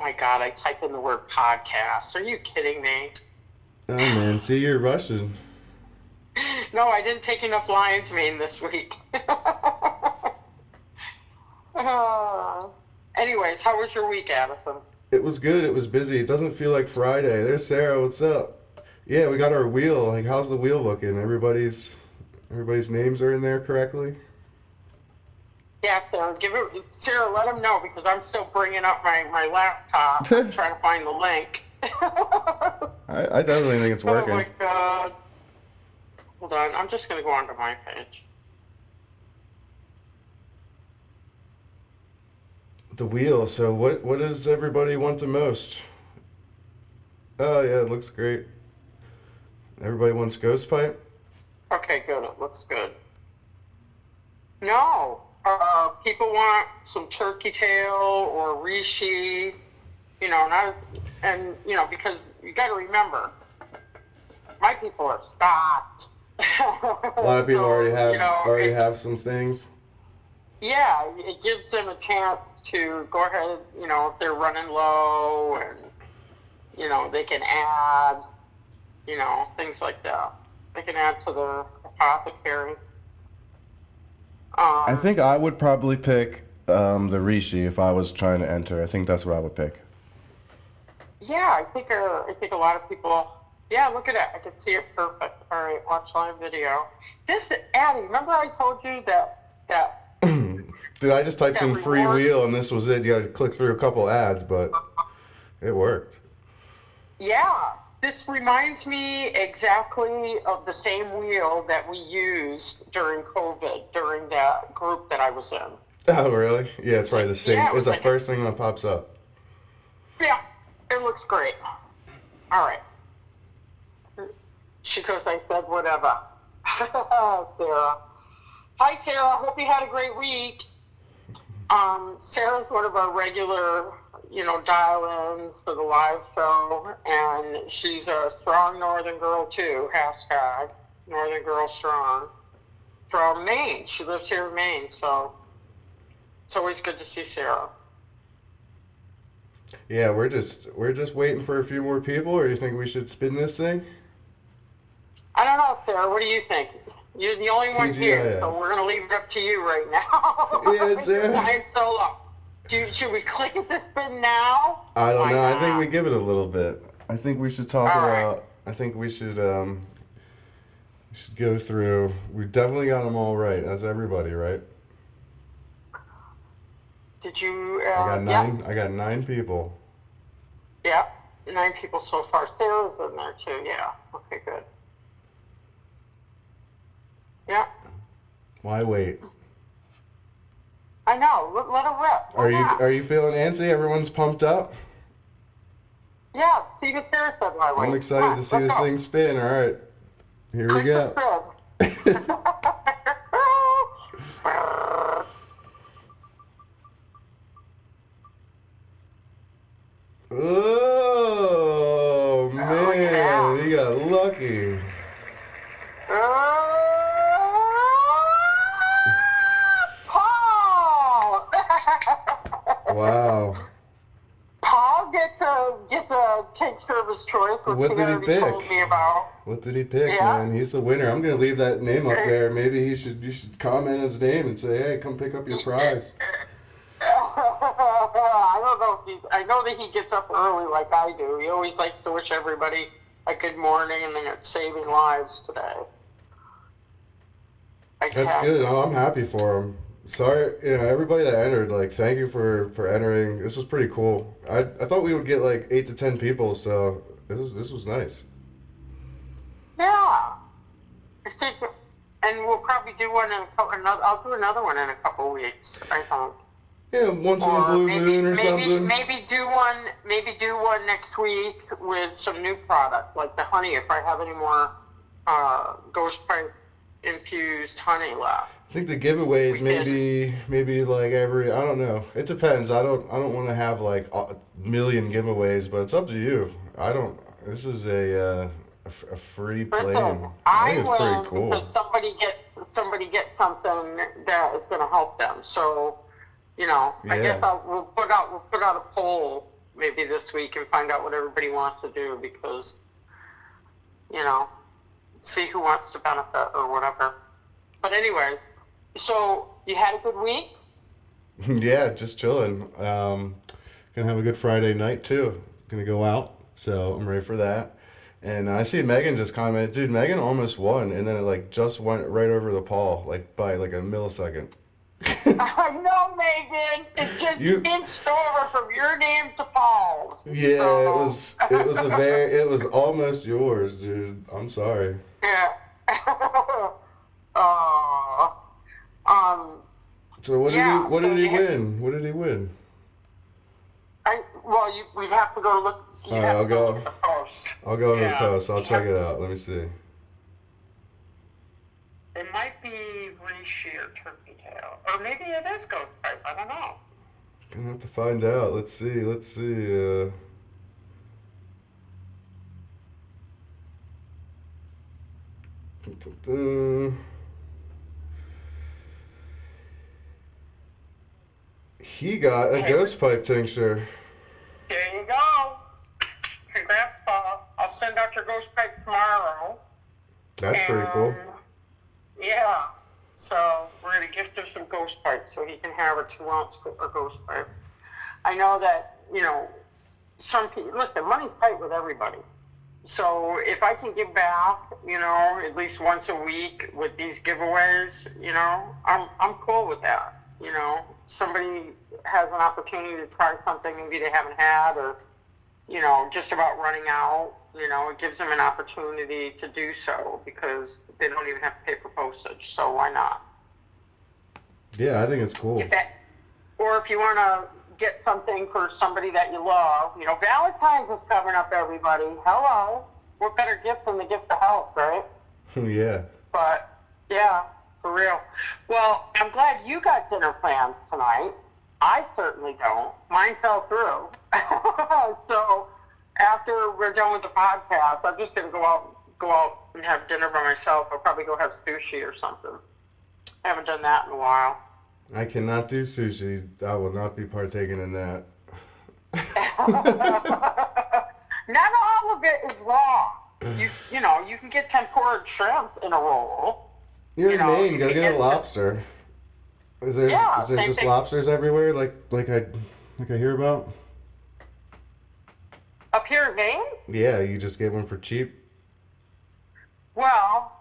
my God, I typed in the word podcast. Are you kidding me? Oh man, see, you're Russian. No, I didn't take enough lion's mane this week. uh, anyways, how was your week, Addison? It was good. It was busy. It doesn't feel like Friday. There's Sarah. What's up? Yeah, we got our wheel. Like, how's the wheel looking? Everybody's names are in there correctly. Yeah, Sarah, let him know because I'm still bringing up my laptop. I'm trying to find the link. I definitely think it's working. Oh my God. Hold on, I'm just going to go onto my page. The wheel. So what does everybody want the most? Oh yeah, it looks great. Everybody wants ghost pipe. Okay, good. It looks good. No, people want some turkey tail or reishi, because you got to remember, my people are stocked. A lot of people already have some things. Yeah, it gives them a chance to go ahead, if they're running low and, they can add, things like that. They can add to the apothecary. I think I would probably pick the reishi if I was trying to enter. I think that's what I would pick. Yeah, I think a lot of people. Yeah, look at it. I can see it perfect. All right, watch live video. Addie, remember I told you that. Dude, I just typed in free wheel and this was it. You got to click through a couple ads, but it worked. Yeah, this reminds me exactly of the same wheel that we used during COVID, during that group that I was in. Oh, really? Yeah, it's probably the same. Yeah, it's the first thing that pops up. Yeah, it looks great. All right. She goes, I said whatever. Sarah. Hi, Sarah. Hope you had a great week. Sarah's one of our regular, dial-ins for the live show, and she's a strong Northern girl, too. Hashtag Northern Girl Strong. From Maine. She lives here in Maine, so it's always good to see Sarah. Yeah, we're just waiting for a few more people, or you think we should spin this thing? I don't know, Sarah. What do you think? You're the only one here, so we're going to leave it up to you right now. Yeah, Sarah. Flying solo. Should we click at the spin now? I don't know. I think we give it a little bit. I think we should talk about. Right. I think we should go through. We definitely got them all right. That's everybody, right? Did you? I got 9. Yeah. I got 9 people. Yeah, 9 people so far. Sarah's in there too. Yeah. Okay, good. Yeah. Why wait? I know. Let her rip. Are you feeling antsy? Everyone's pumped up? Yeah. See what Sarah said. Why wait? I'm excited to see this thing spin. All right. Here we go. Oh man, yeah. He got lucky. Paul! Wow. Paul gets a tincture of his choice, which what did he pick? Told me about. What did he pick, man? He's the winner. I'm gonna leave that name up there. Maybe you should comment his name and say, hey, come pick up your prize. I don't know if I know that he gets up early like I do. He always likes to wish everybody a good morning and then it's saving lives today. That's good. I'm happy for him. Sorry, everybody that entered, thank you for entering. This was pretty cool. I thought we would get 8 to 10 people, so this was nice. Yeah. I think, and we'll probably do one I'll do another one in a couple weeks, I think. Yeah, once in a blue moon or something. Maybe do one next week with some new product, like the honey, if I have any more ghost pipe infused honey left. I think the giveaways maybe every, I don't know. It depends. I don't want to have a million giveaways, but it's up to you. This is a free plan. I think it's pretty cool. Because somebody gets something that is going to help them. So, I guess we'll put out a poll maybe this week and find out what everybody wants to do because, see who wants to benefit or whatever. But anyways, so you had a good week? Yeah, just chilling. Gonna have a good Friday night too. Gonna go out, so I'm ready for that. And I see Megan just commented, dude, Megan almost won, and then it like just went right over the Paul, like by like a millisecond. I know, Megan. It just inched over from your name to Paul's. Yeah, so. it was almost yours, dude. I'm sorry. Yeah. So what did he win? What did he win? We have to go look. All right, I'll go. The post. I'll go to the post. I'll check it out. Let me see. It might be reishi or turkey tail, or maybe it is ghost pipe. I don't know. Gonna have to find out. Let's see. He got a ghost pipe tincture. There you go. Congrats, Paul. I'll send out your ghost pipe tomorrow. That's pretty cool. Yeah. So we're going to gift him some ghost pipes so he can have a 2-ounce ghost pipe. I know that, some people, listen, money's tight with everybody. So if I can give back, at least once a week with these giveaways, I'm cool with that. Somebody has an opportunity to try something maybe they haven't had or, just about running out, it gives them an opportunity to do so because they don't even have to pay for postage. So why not? Yeah, I think it's cool. Or if you want to get something for somebody that you love, Valentine's is coming up, everybody. Hello. What better gift than the gift of health, right? Yeah. But, yeah, for real. Well, I'm glad you got dinner plans tonight. I certainly don't. Mine fell through. So after we're done with the podcast, I'm just going to go out and have dinner by myself. I'll probably go have sushi or something. I haven't done that in a while. I cannot do sushi. I will not be partaking in that. Not all of it is raw. You can get tempura shrimp in a roll. You're in Maine. Go get a lobster. Is there just lobsters everywhere? Like I hear about. Up here in Maine? Yeah, you just get one for cheap. Well,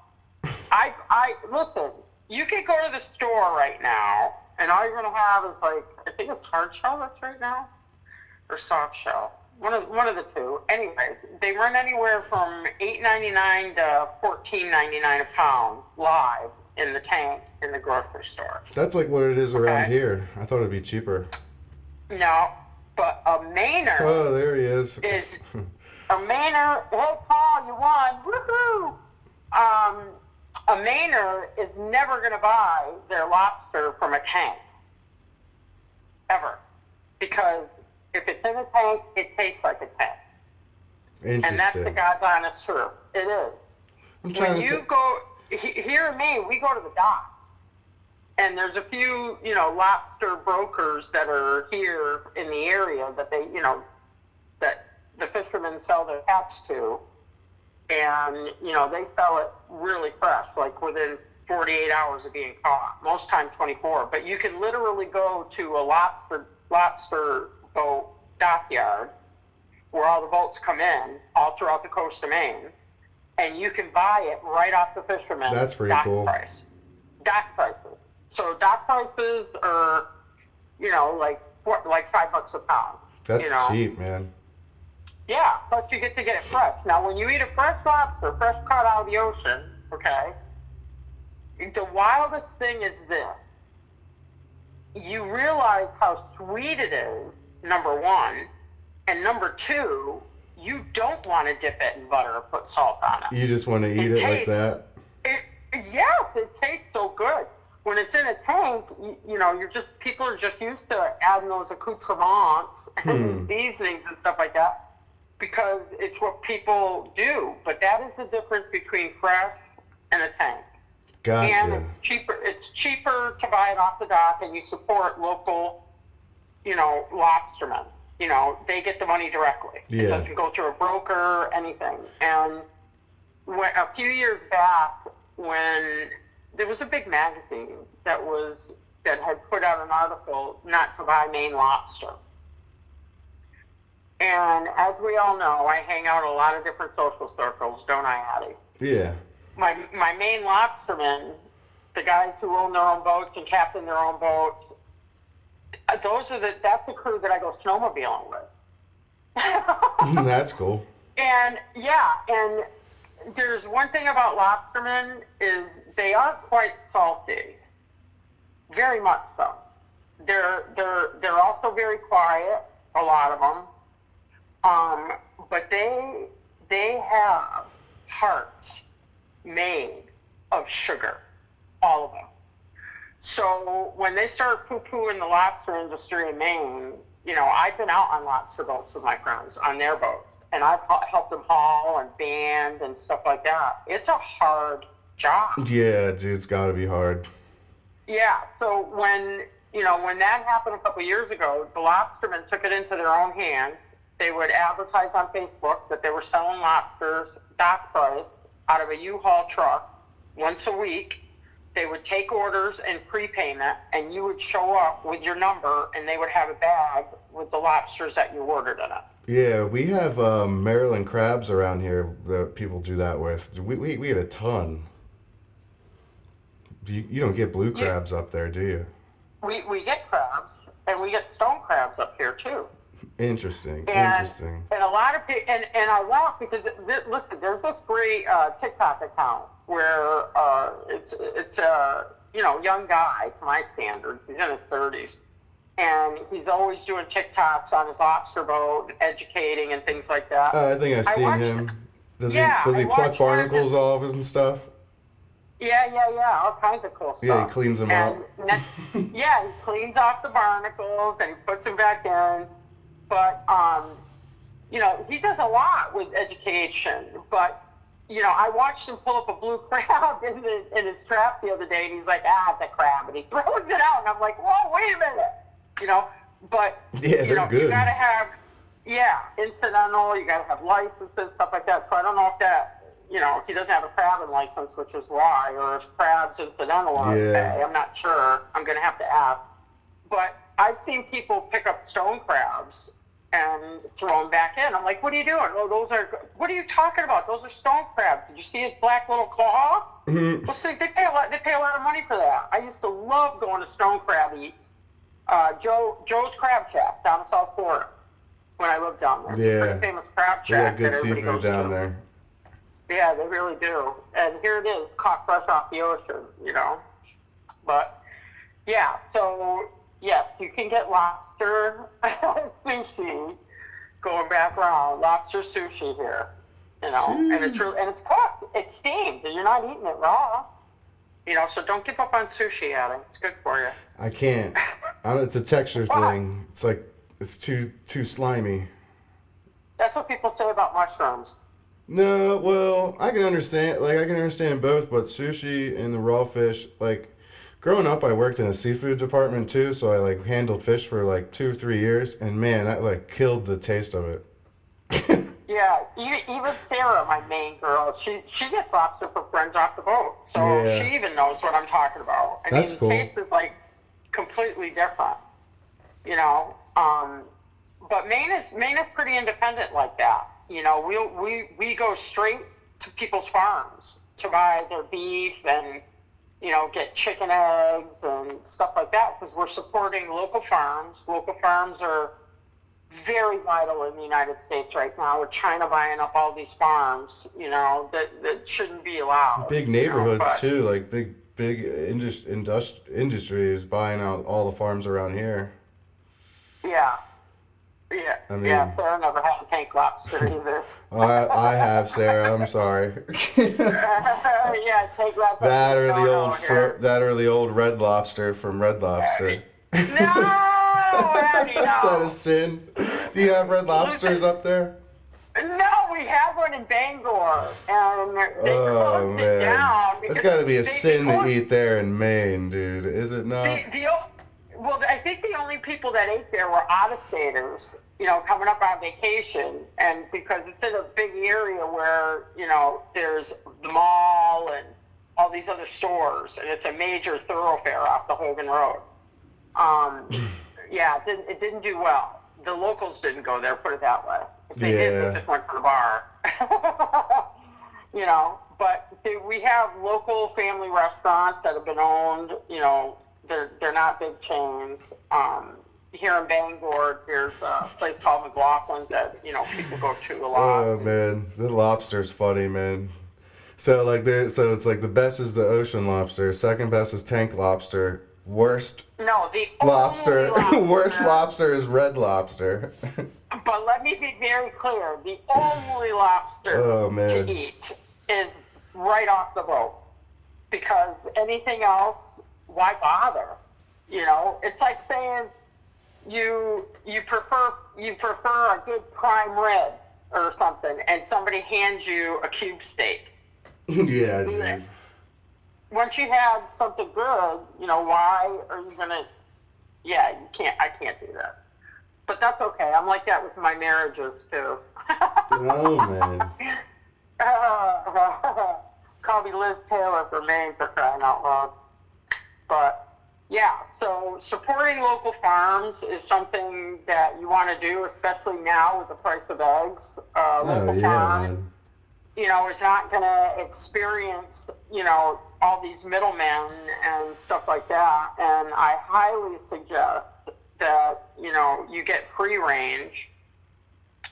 I listen. You could go to the store right now, and all you're gonna have is I think it's hard shell that's right now, or soft shell. One of the two. Anyways, they run anywhere from $8.99 to $14.99 a pound live in the tank in the grocery store. That's like what it is around here. I thought it'd be cheaper. No, but a Mainer. Oh, there he is. Is a Mainer? Hey, Paul, you won! Woohoo! A Mainer is never going to buy their lobster from a tank. Ever. Because if it's in a tank, it tastes like a tank. Interesting. And that's the God's honest truth. It is. When you go, here in Maine, we go to the docks. And there's a few, lobster brokers that are here in the area that they, that the fishermen sell their catch to. And, they sell it really fresh, like within 48 hours of being caught. Most time 24. But you can literally go to a lobster boat dockyard where all the boats come in all throughout the coast of Maine. And you can buy it right off the fisherman's That's pretty dock cool. price. Dock prices. So dock prices are, like $5 a pound. That's cheap, man. Yeah, plus you get to get it fresh. Now, when you eat a fresh lobster, fresh caught out of the ocean, okay, the wildest thing is this. You realize how sweet it is, number one, and number two, you don't want to dip it in butter or put salt on it. You just want to eat it like that? Yes, it tastes so good. When it's in a tank, people are just used to adding those accoutrements and seasonings and stuff like that because it's what people do. But that is the difference between fresh and a tank. Gotcha. And it's cheaper to buy it off the dock, and you support local, lobstermen. they get the money directly. Yeah. It doesn't go through a broker or anything. And a few years back, when there was a big magazine that had put out an article not to buy Maine lobster. And as we all know, I hang out in a lot of different social circles, don't I, Addie? Yeah. My Maine lobstermen, the guys who own their own boats and captain their own boats, that's the crew that I go snowmobiling with. That's cool. And there's one thing about lobstermen is they aren't quite salty. Very much so. They're also very quiet, a lot of them. But they have hearts made of sugar, all of them. So when they started poo-pooing the lobster industry in Maine, I've been out on lobster boats with my friends on their boats, and I've helped them haul and band and stuff like that. It's a hard job. Yeah, dude, it's got to be hard. Yeah. So when that happened a couple of years ago, the lobstermen took it into their own hands. They would advertise on Facebook that they were selling lobsters dock price out of a U-Haul truck once a week. They would take orders and prepayment, and you would show up with your number, and they would have a bag with the lobsters that you ordered in it. Yeah, we have Maryland crabs around here that people do that with. We get a ton. You don't get blue crabs up there, do you? We get crabs, and we get stone crabs up here, too. Interesting. And a lot of people, and I laugh because listen, there's this great TikTok account where it's a young guy to my standards. He's in his 30s, and he's always doing TikToks on his lobster boat, educating and things like that. I think I've seen him. Does he pluck barnacles off and stuff? Yeah, all kinds of cool stuff. Yeah, he cleans them out. Yeah, he cleans off the barnacles and he puts them back in. But, he does a lot with education. But, I watched him pull up a blue crab in his trap the other day, and he's like, it's a crab. And he throws it out, and I'm like, whoa, wait a minute. But, they're good. You got to have, incidental, you got to have licenses, stuff like that. So I don't know if that, if he doesn't have a crabbing license, which is why, or if crab's incidental or okay. I'm not sure. I'm going to have to ask. But I've seen people pick up stone crabs and throw them back in. I'm like, what are you doing? Oh, what are you talking about? Those are stone crabs. Did you see his black little claw? Mm-hmm. Well, see, they pay a lot of money for that. I used to love going to stone crab eats. Joe's Crab Shack down in South Florida when I lived down there. It's a pretty famous crab shack. They got good seafood down there. Yeah, they really do. And here it is, caught fresh off the ocean, But, yeah, so... Yes, you can get lobster sushi going back around. Lobster sushi here, and it's cooked. It's steamed, and you're not eating it raw. So don't give up on sushi, Adam. It's good for you. I can't. It's a texture thing. It's like it's too slimy. That's what people say about mushrooms. No, well, I can understand. Like I can understand both, but sushi and the raw fish, like. Growing up, I worked in a seafood department too, so I handled fish for 2 or 3 years, and man, that killed the taste of it. Yeah, even Sarah, my main girl, she gets lobster for friends off the boat, so she even knows what I'm talking about. That's cool. The taste is completely different, But Maine is pretty independent like that. We go straight to people's farms to buy their beef and. Get chicken eggs and stuff like that because we're supporting local farms. Local farms are very vital in the United States right now with China buying up all these farms, that shouldn't be allowed. Big neighborhoods too, big industry is buying out all the farms around here. Yeah. Yeah, I mean, Sarah never had a tank lobster either. I have, Sarah. I'm sorry. Yeah, tank lobster. That or the old Red Lobster from Red Lobster. No, Eddie, no. Is that a sin? Do you have Red Lobsters up there? No, we have one in Bangor, and they closed it down. It's got to be a sin to eat there in Maine, dude. Is it not? Well, I think the only people that ate there were out-of-staters, coming up on vacation, and because it's in a big area where, there's the mall and all these other stores, and it's a major thoroughfare off the Hogan Road. Yeah, it didn't do well. The locals didn't go there, put it that way. If they did, they just went to the bar. But we have local family restaurants that have been owned, they're not big chains. Here in Bangor, there's a place called McLaughlin's that, people go to a lot. Oh, man. The lobster's funny, man. So, it's like the best is the ocean lobster, second best is tank lobster, worst the lobster, only worst lobster is red lobster. But let me be very clear, the only lobster to eat is right off the boat. Because anything else, why bother? It's like saying you prefer a good prime rib or something, and somebody hands you a cube steak. Yeah, dude. Once you have something good, why are you gonna? Yeah, you can't. I can't do that. But that's okay. I'm like that with my marriages too. Oh, man. Call me Liz Taylor for Maine, for crying out loud. But yeah, so supporting local farms is something that you want to do, especially now with the price of eggs. Local farm, is not going to experience, all these middlemen and stuff like that. And I highly suggest that, you get free range,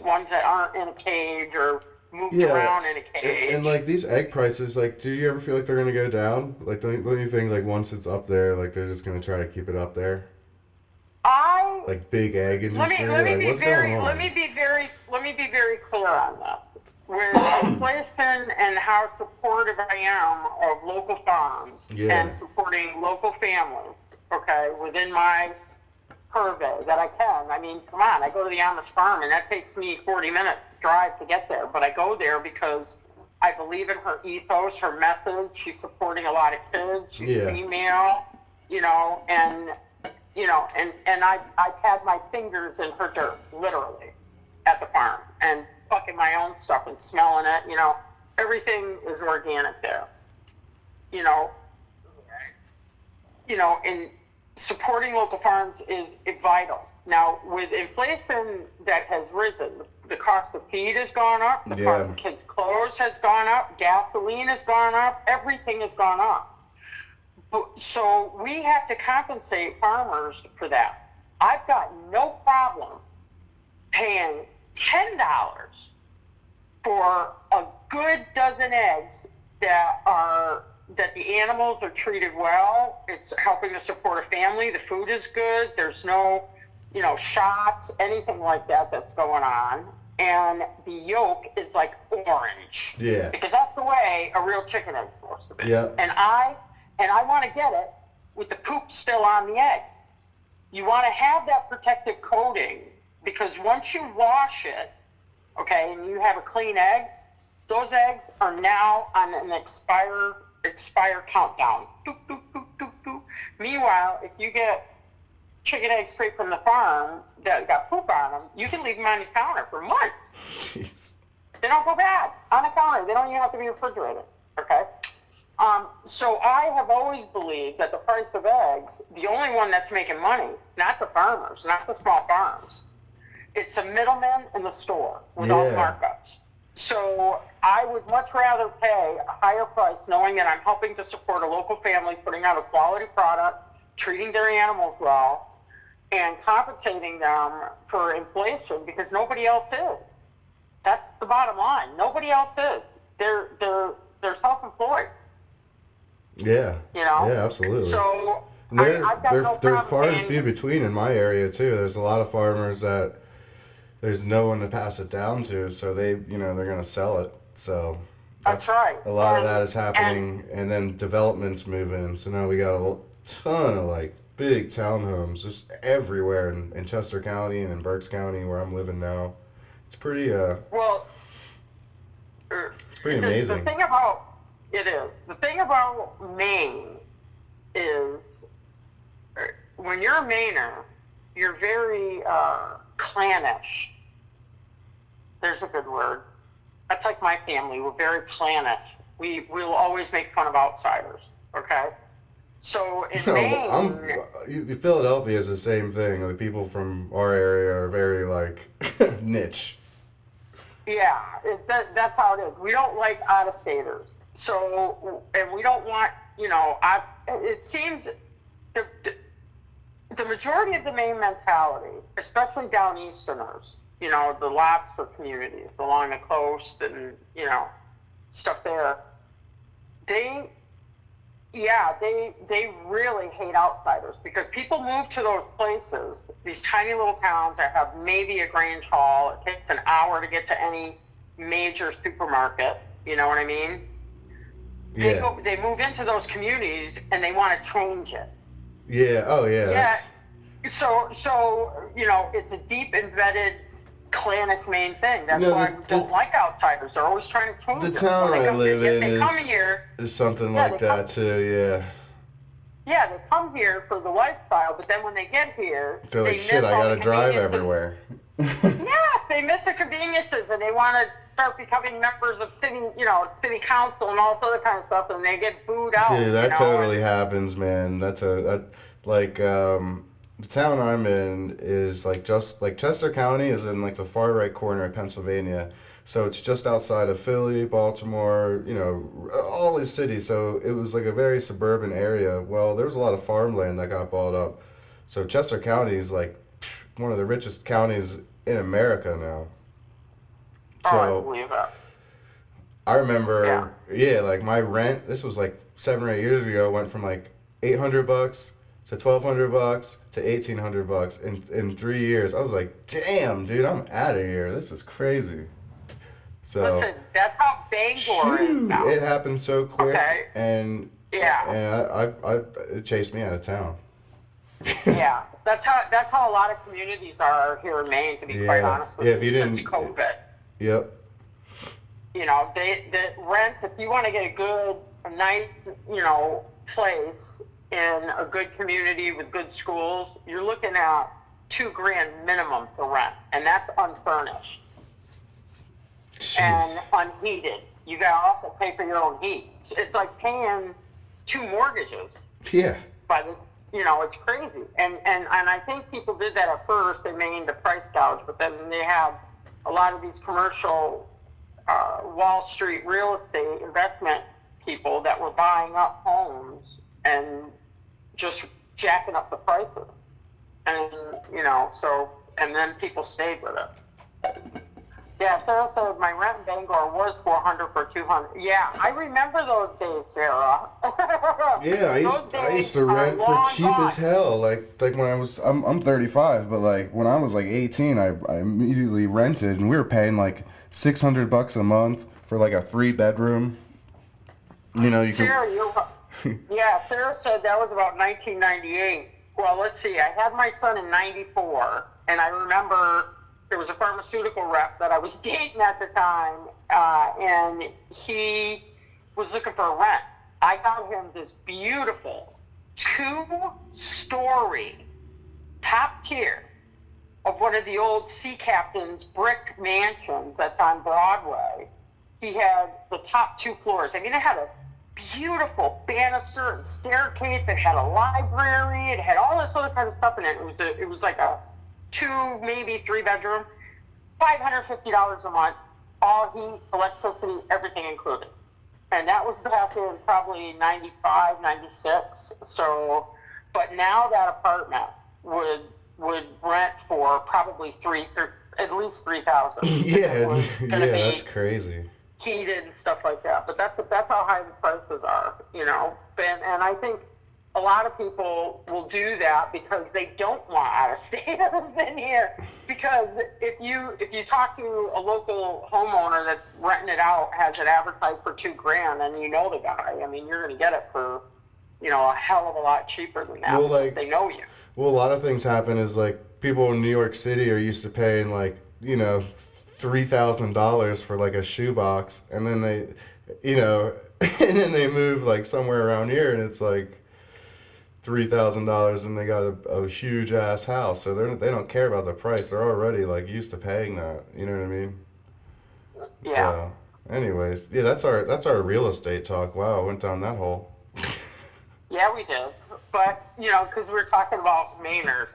ones that aren't in a cage or moved around in a cage. And like these egg prices, like, do you ever feel like they're gonna go down? Like, don't you think like once it's up there, like they're just gonna try to keep it up there? Like big egg industry. Let me be very clear on this. With inflation and how supportive I am of local farms and supporting local families, within my purvey that I can. I mean, come on, I go to the Amish farm and that takes me 40 minutes drive to get there, but I go there because I believe in her ethos, her method. She's supporting a lot of kids. She's female, and I've had my fingers in her dirt, literally, at the farm, and plucking my own stuff and smelling it. Everything is organic there. And supporting local farms is vital. Now, with inflation that has risen, the cost of feed has gone up, the cost of kids' clothes has gone up, gasoline has gone up, everything has gone up. So we have to compensate farmers for that. I've got no problem paying $10 for a good dozen eggs that the animals are treated well. It's helping to support a family. The food is good. There's no, shots, anything like that that's going on. And the yolk is like orange. Yeah. Because that's the way a real chicken egg's supposed to be. Yeah. And I want to get it with the poop still on the egg. You want to have that protective coating because once you wash it, and you have a clean egg, those eggs are now on an expire countdown. Doop, doop, doop, doop, doop. Meanwhile, if you get chicken eggs straight from the farm that got poop on them, you can leave them on your counter for months. Jeez. They don't go bad on the counter. They don't even have to be refrigerated. So I have always believed that the price of eggs, the only one that's making money, not the farmers, not the small farms, it's a middleman in the store with all the markups. So I would much rather pay a higher price knowing that I'm helping to support a local family, putting out a quality product, treating their animals well, and compensating them for inflation because nobody else is. That's the bottom line. Nobody else is. They're self-employed. Yeah. Yeah, absolutely. So they're far and few between in my area too. There's a lot of farmers that there's no one to pass it down to, so they're gonna sell it. So that's right. A lot of that is happening, and then developments move in. So now we got a ton of like big townhomes just everywhere in Chester County and in Berks County where I'm living now. It's pretty it's pretty amazing. The thing about Maine is when you're a Mainer, you're very clannish. There's a good word. That's like my family. We're very clannish. We'll always make fun of outsiders. Okay. So in Maine, Philadelphia is the same thing. The people from our area are very like niche. yeah, that's how it is. We don't like out-of-staters. So, and we don't want, it seems the majority of the Maine mentality, especially down Easterners, the lobster communities along the coast and, stuff there, they really hate outsiders because people move to those places, these tiny little towns that have maybe a Grange Hall. It takes an hour to get to any major supermarket. You know what I mean? Yeah. They move into those communities and they want to change it. Yeah. Oh, yeah. Yeah. So it's a deep embedded clannish Maine thing. That's why I don't like outsiders. They're always trying to change the it. town I live in is something like that too. Yeah. Yeah, they come here for the lifestyle, but then when they get here, they're like, shit, I gotta drive everywhere. Yeah, they miss the conveniences, and they want to start becoming members of city council and all this other kind of stuff, and they get booed out. Dude, that totally happens, man. The town I'm in is like Chester County is in like the far right corner of Pennsylvania. So it's just outside of Philly, Baltimore, all these cities. So it was like a very suburban area. Well, there was a lot of farmland that got bought up. So Chester County is like one of the richest counties in America now. So I believe that. I remember, like my rent, this was like 7 or 8 years ago, went from like $800 to $1,200 to $1,800 in 3 years. I was like, damn, dude, I'm out of here. This is crazy. So listen, that's how Bangor is now. It happened so quick, okay. and it chased me out of town. Yeah, that's how a lot of communities are here in Maine. To be quite honest with you, since COVID. Yep. The rents. If you want to get a nice, place in a good community with good schools, you're looking at $2,000 minimum for rent, and that's unfurnished. Jeez. And unheated. You gotta also pay for your own heat. It's like paying 2 mortgages. Yeah. It's crazy. And I think people did that at first. They made the price gouge, but then they had a lot of these commercial Wall Street real estate investment people that were buying up homes and just jacking up the prices. And, and then people stayed with it. Yeah, Sarah said my rent in Bangor was $400 for $200. Yeah, I remember those days, Sarah. Yeah, I used to rent for cheap as hell. Like when I'm 35, but like when I was like 18, I immediately rented, and we were paying like $600 a month for like a 3-bedroom. Sarah, Sarah said that was about 1998. Well, let's see. I had my son in 94, and I remember there was a pharmaceutical rep that I was dating at the time, and he was looking for a rent. I got him this beautiful 2-story, top tier, of one of the old sea captain's brick mansions that's on Broadway. He had the top 2 floors. I mean, it had a beautiful banister and staircase. It had a library. It had all this other kind of stuff in it. It was like a 2, maybe 3-bedroom, $550 a month, all heat, electricity, everything included. And that was back in probably 95, 96. So, but now that apartment would rent for probably at least $3,000. Yeah, that's crazy. Heated and stuff like that. But that's how high the prices are, And I think a lot of people will do that because they don't want out-of-staters in here. Because if you talk to a local homeowner that's renting it out, has it advertised for $2,000, and you know the guy, I mean, you're going to get it for, a hell of a lot cheaper than that because they know you. Well, a lot of things happen is like people in New York City are used to paying like, $3,000 for like a shoebox, and then they, and then they move like somewhere around here, and it's like $3,000 and they got a huge ass house, so they don't care about the price. They're already like used to paying that. You know what I mean? Yeah. So, anyways, yeah, that's our real estate talk. Wow, I went down that hole. Yeah, we did. But, because we're talking about Mainers,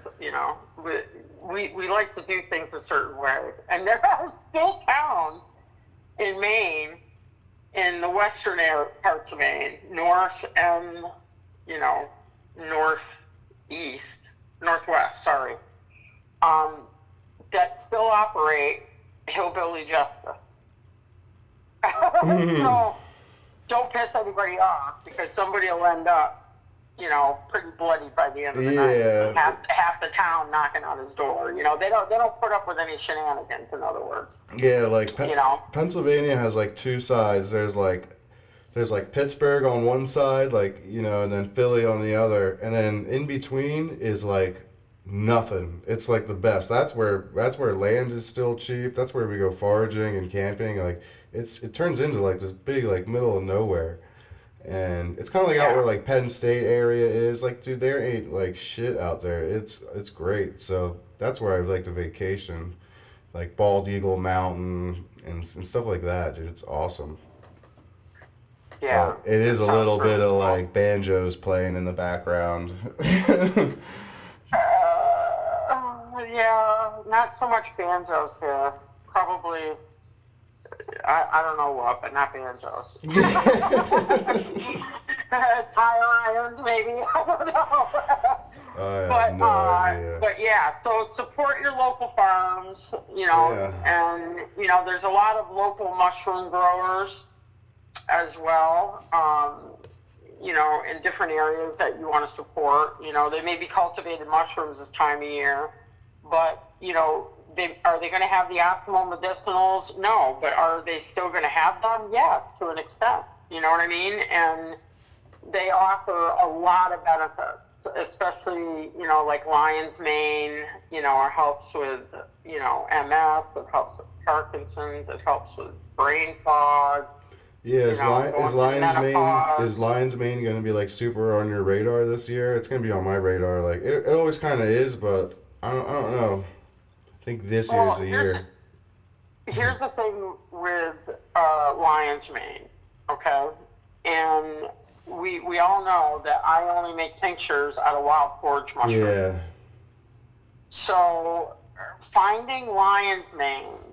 we like to do things a certain way. And there are still towns in Maine, in the western parts of Maine, north and, northwest, sorry, that still operate hillbilly justice. So don't piss anybody off, because somebody will end up, pretty bloody by the end of the night. Half the town knocking on his door. They don't put up with any shenanigans. In other words. Yeah, like Pennsylvania has like two sides. There's like Pittsburgh on one side, and then Philly on the other, and then in between is like nothing. It's like the best. That's where land is still cheap. That's where we go foraging and camping. Like it turns into like this big like middle of nowhere. And it's kind of like out where like Penn State area is. Like, dude, there ain't like shit out there. It's great. So that's where I'd like to vacation, like Bald Eagle Mountain and stuff like that, dude. It's awesome. Yeah. But it is a little bit of like banjos playing in the background. Yeah, not so much banjos here. Probably. I don't know what, but not banjos. Tire irons, maybe. I don't know. I have no idea. But yeah, so support your local farms, and there's a lot of local mushroom growers as well, in different areas that you want to support. They may be cultivated mushrooms this time of year, but are they going to have the optimal medicinals? No, but are they still going to have them? Yes, to an extent. You know what I mean? And they offer a lot of benefits, especially, like lion's mane, it helps with, MS, it helps with Parkinson's, it helps with brain fog. Yeah, is lion's mane going to be like super on your radar this year? It's going to be on my radar. Like it always kind of is, but I don't know. I think this year's the year. Here's the thing with lion's mane, okay? And we all know that I only make tinctures out of wild forage mushroom. Yeah. So finding lion's mane,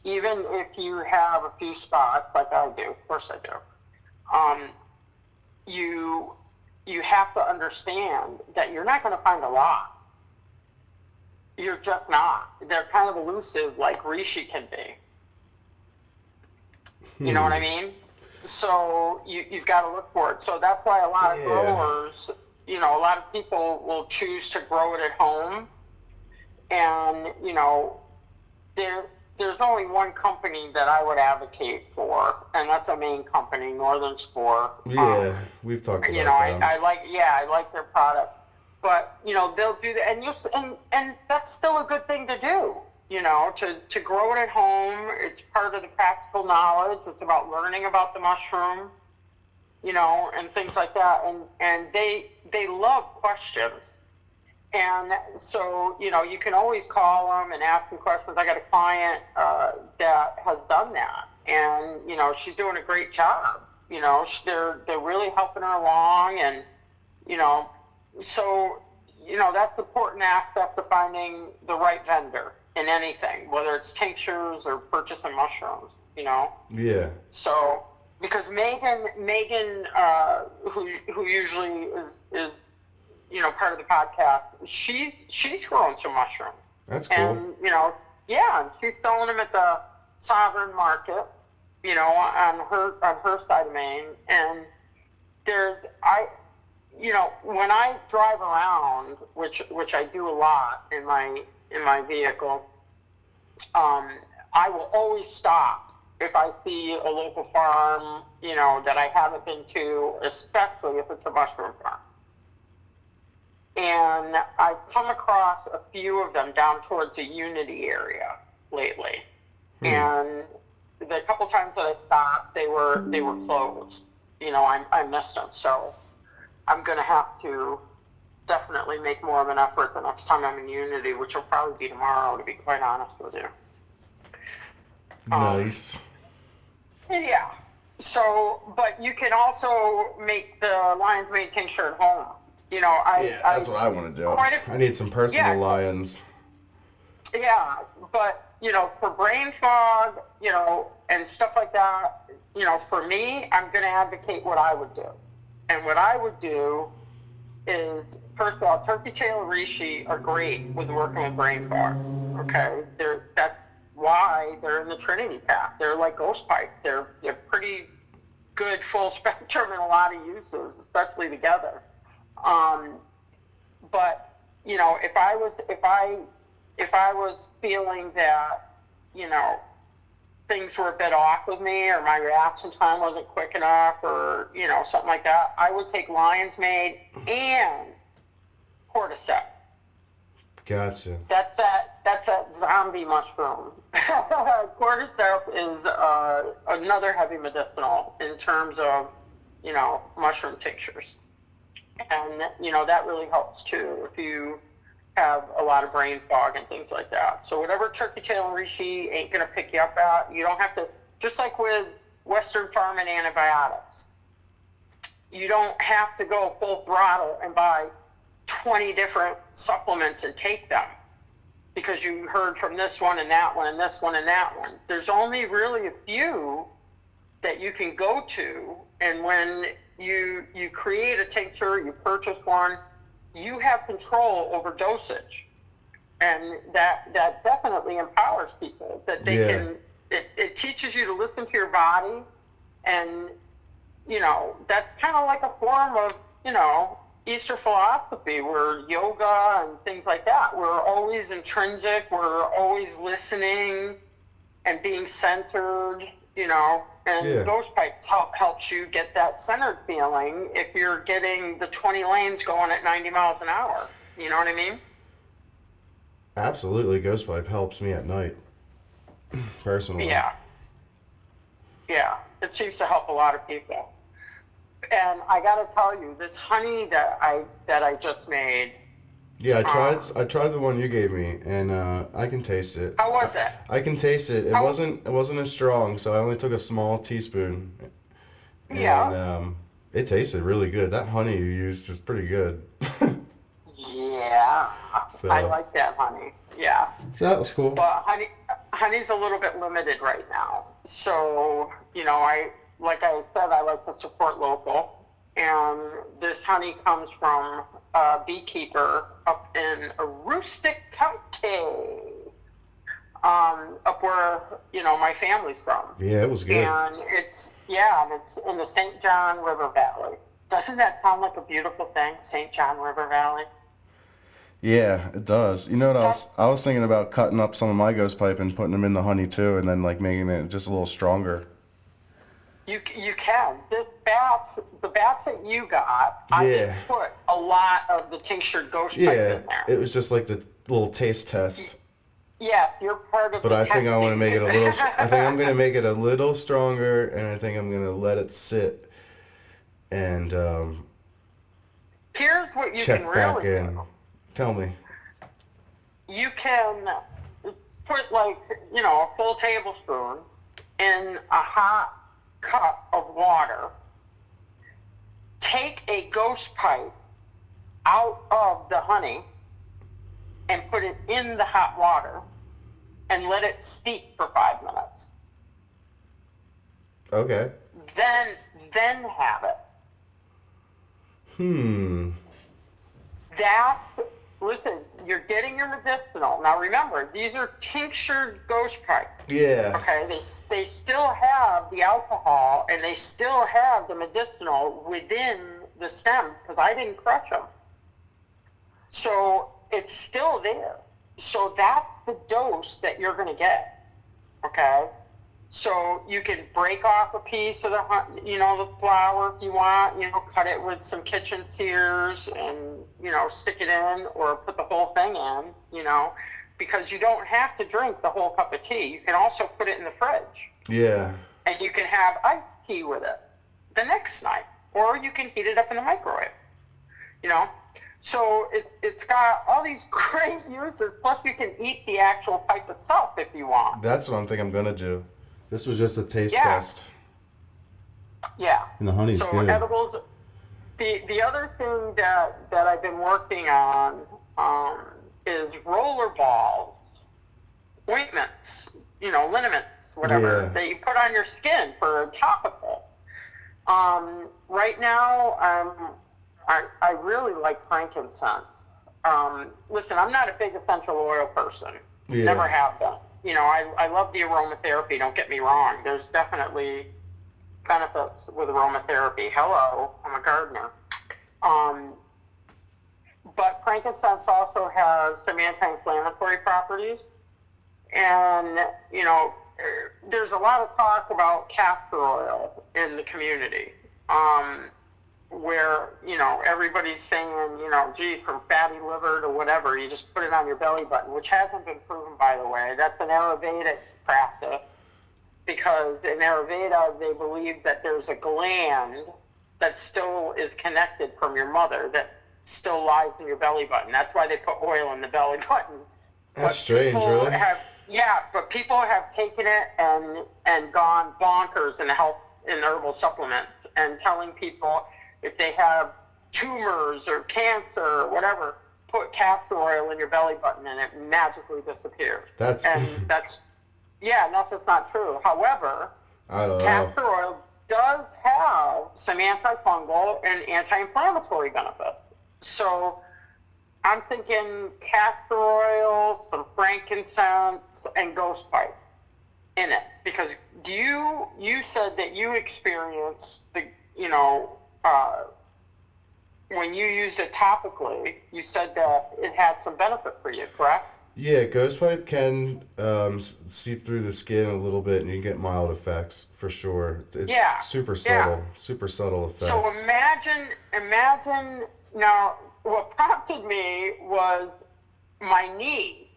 even if you have a few spots, like I do, of course I do, you have to understand that you're not going to find a lot. You're just not. They're kind of elusive, like reishi can be. You know what I mean? So you've got to look for it. So that's why a lot of growers, a lot of people will choose to grow it at home. And, there's only one company that I would advocate for, and that's a Maine company, Northern Spore. Yeah, we've talked about that. I like their product. But, they'll do that, and that's still a good thing to do, to grow it at home. It's part of the practical knowledge. It's about learning about the mushroom, and things like that. And they love questions. And so, you can always call them and ask them questions. I got a client that has done that, and, she's doing a great job. They're really helping her along, and, so, that's an important aspect of finding the right vendor in anything, whether it's tinctures or purchasing mushrooms, Yeah. So, because Megan, who usually is part of the podcast, she's growing some mushrooms. That's cool. And, and she's selling them at the sovereign market, on her side of Maine. And when I drive around, which I do a lot in my vehicle, I will always stop if I see a local farm, that I haven't been to, especially if it's a mushroom farm. And I've come across a few of them down towards the Unity area lately. And the couple times that I stopped, they were closed. I missed them. So I'm going to have to, definitely make more of an effort the next time I'm in Unity, which will probably be tomorrow, to be quite honest with you. Nice. Yeah. So, but you can also make the lion's mane tincture at home. You know, That's what I want to do. I need some personal lions. Yeah, but, you know, for brain fog, you know, and stuff like that, you know, for me, I'm going to advocate what I would do. And what I would do is, first of all, turkey tail reishi are great with working with brain fog. Okay? That's why they're in the Trinity pack. They're like ghost pipe. They're pretty good full spectrum in a lot of uses, especially together. But, you know, if I was feeling that, you know, things were a bit off with me, or my reaction time wasn't quick enough, or, you know, something like that, I would take lion's mane and cordyceps. Gotcha. That's that zombie mushroom. Cordyceps is another heavy medicinal in terms of, you know, mushroom tinctures. And, you know, that really helps too if you have a lot of brain fog and things like that. So whatever turkey tail and reishi ain't going to pick you up at, you don't have to, just like with Western Pharma antibiotics, you don't have to go full throttle and buy 20 different supplements and take them because you heard from this one and that one and this one and that one. There's only really a few that you can go to, and when you create a tincture, you purchase one, you have control over dosage, and that definitely empowers people. That they can. It teaches you to listen to your body, and you know that's kind of like a form of, you know, Eastern philosophy, where yoga and things like that. We're always intrinsic. We're always listening and being centered. You know. And Ghost Pipe helps you get that centered feeling if you're getting the 20 lanes going at 90 miles an hour. You know what I mean? Absolutely. Ghost Pipe helps me at night, personally. Yeah. Yeah. It seems to help a lot of people. And I got to tell you, this honey that I just made. Yeah, I tried the one you gave me, and I can taste it. How was it? I can taste it. It wasn't as strong, so I only took a small teaspoon. And it tasted really good. That honey you used is pretty good. Yeah. So, I like that honey. Yeah. So that was cool. But honey's a little bit limited right now. So, you know, like I said, I like to support local. And this honey comes from a beekeeper up in Aroostook County, up where, you know, my family's from. Yeah, it was good. And it's in the St. John River Valley. Doesn't that sound like a beautiful thing, St. John River Valley? Yeah, it does. You know what I was thinking about cutting up some of my ghost pipe and putting them in the honey too, and then like making it just a little stronger. You can. The batch that you got, I did put a lot of the tinctured ghost pipe in there. It was just like the little taste test. Yes, you're part of but I think I want to make it a little. I think I'm gonna make it a little stronger, and I think I'm gonna let it sit. And here's what you check can back really in. do. Tell me. You can put, like, you know, a full tablespoon in a hot cup of water. Take a ghost pipe out of the honey and put it in the hot water and let it steep for 5 minutes. Okay. Then have it. Listen, you're getting your medicinal. Now remember, these are tinctured ghost pipe. Yeah. Okay, they still have the alcohol and they still have the medicinal within the stem because I didn't crush them. So it's still there. So that's the dose that you're going to get. Okay? So you can break off a piece of the flour if you want, cut it with some kitchen shears and, stick it in or put the whole thing in, because you don't have to drink the whole cup of tea. You can also put it in the fridge. Yeah. And you can have iced tea with it the next night, or you can heat it up in the microwave, So it's got all these great uses. Plus, you can eat the actual pipe itself if you want. That's what I'm thinking I'm gonna do. This was just a taste Yeah. test. Yeah. And the honey's so good. Edibles. The other thing that I've been working on is rollerball ointments, liniments, whatever, that you put on your skin for a topical. Right now, I really like frankincense. Listen, I'm not a big essential oil person. Yeah. Never have been. I love the aromatherapy, don't get me wrong. There's definitely benefits with aromatherapy. Hello, I'm a gardener. But frankincense also has some anti-inflammatory properties. And, there's a lot of talk about castor oil in the community, where, everybody's saying, geez, from fatty liver to whatever, you just put it on your belly button, which hasn't been proven, by the way. That's an Ayurvedic practice, because in Ayurveda, they believe that there's a gland that still is connected from your mother that still lies in your belly button. That's why they put oil in the belly button. That's strange, really. But people have taken it and gone bonkers in herbal supplements and telling people if they have tumors or cancer or whatever, put castor oil in your belly button and it magically disappears. That's just not true. However, castor oil does have some antifungal and anti-inflammatory benefits. So I'm thinking castor oil, some frankincense, and ghost pipe in it. Because you said that you experienced when you used it topically, you said that it had some benefit for you, correct? Yeah, ghost pipe can seep through the skin a little bit, and you get mild effects for sure. It's super subtle effects. So imagine now. What prompted me was my knee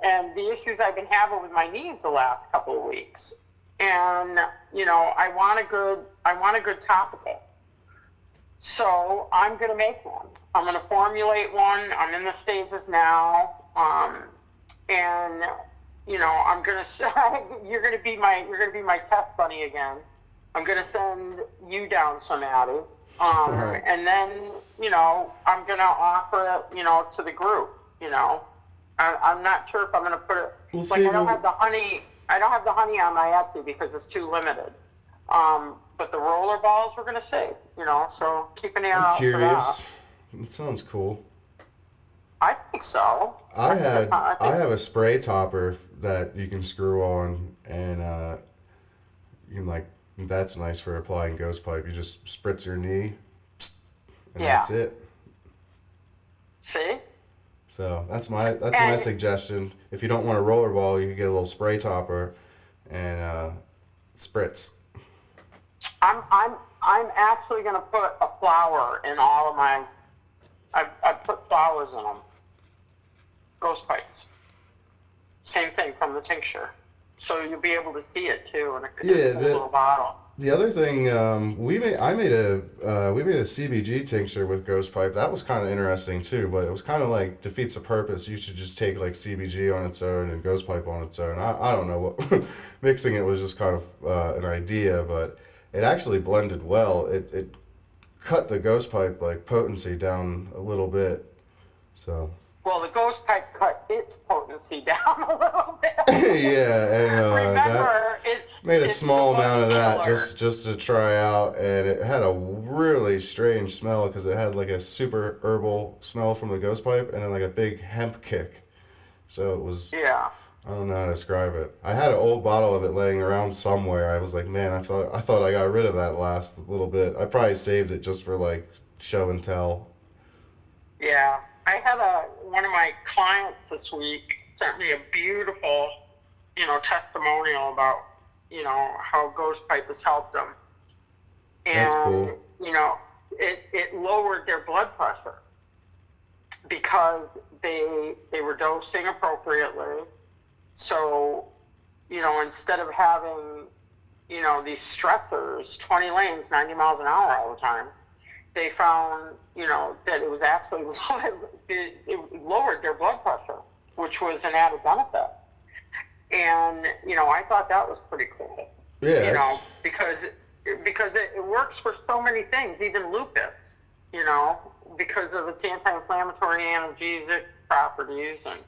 and the issues I've been having with my knees the last couple of weeks, and I want a good topical. So I'm going to make one. I'm going to formulate one. I'm in the stages now. And I'm going to you're going to be my test bunny again. I'm going to send you down some, Addie. Right. And then, I'm going to offer it, to the group, I'm not sure if I'm going to put it, I don't have the honey on my Etsy because it's too limited. But the roller balls we're going to save, so keep an ear out for that. It sounds cool. I think so. I have a spray topper that you can screw on, and you can that's nice for applying ghost pipe. You just spritz your knee, and that's it. See? So that's my suggestion. If you don't want a roller ball, you can get a little spray topper and spritz. I'm actually gonna put a flower in all of my. I've put flowers in them. Ghost pipes. Same thing from the tincture. So you'll be able to see it too in a cool little bottle. The other thing, we made a CBG tincture with ghost pipe. That was kind of interesting too, but it was kind of defeats the purpose. You should just take CBG on its own and ghost pipe on its own. I don't know what mixing it was just kind of an idea, but it actually blended well. It cut the ghost pipe potency down a little bit, so. Well, the ghost pipe cut its potency down a little bit. Yeah, and remember, made a small amount of that just to try out, and it had a really strange smell because it had a super herbal smell from the ghost pipe, and then a big hemp kick. So it was. Yeah. I don't know how to describe it. I had an old bottle of it laying around somewhere. I was like, man, I thought I got rid of that last little bit. I probably saved it just for show and tell. Yeah. I had one of my clients this week sent me a beautiful, testimonial about, how ghost pipe has helped them. And, that's cool. It lowered their blood pressure because they were dosing appropriately. So, instead of having, these stressors, 20 lanes, 90 miles an hour all the time, they found, that it was actually, it lowered their blood pressure, which was an added benefit. And, I thought that was pretty cool. Yeah. Because it works for so many things, even lupus, because of its anti-inflammatory analgesic properties. And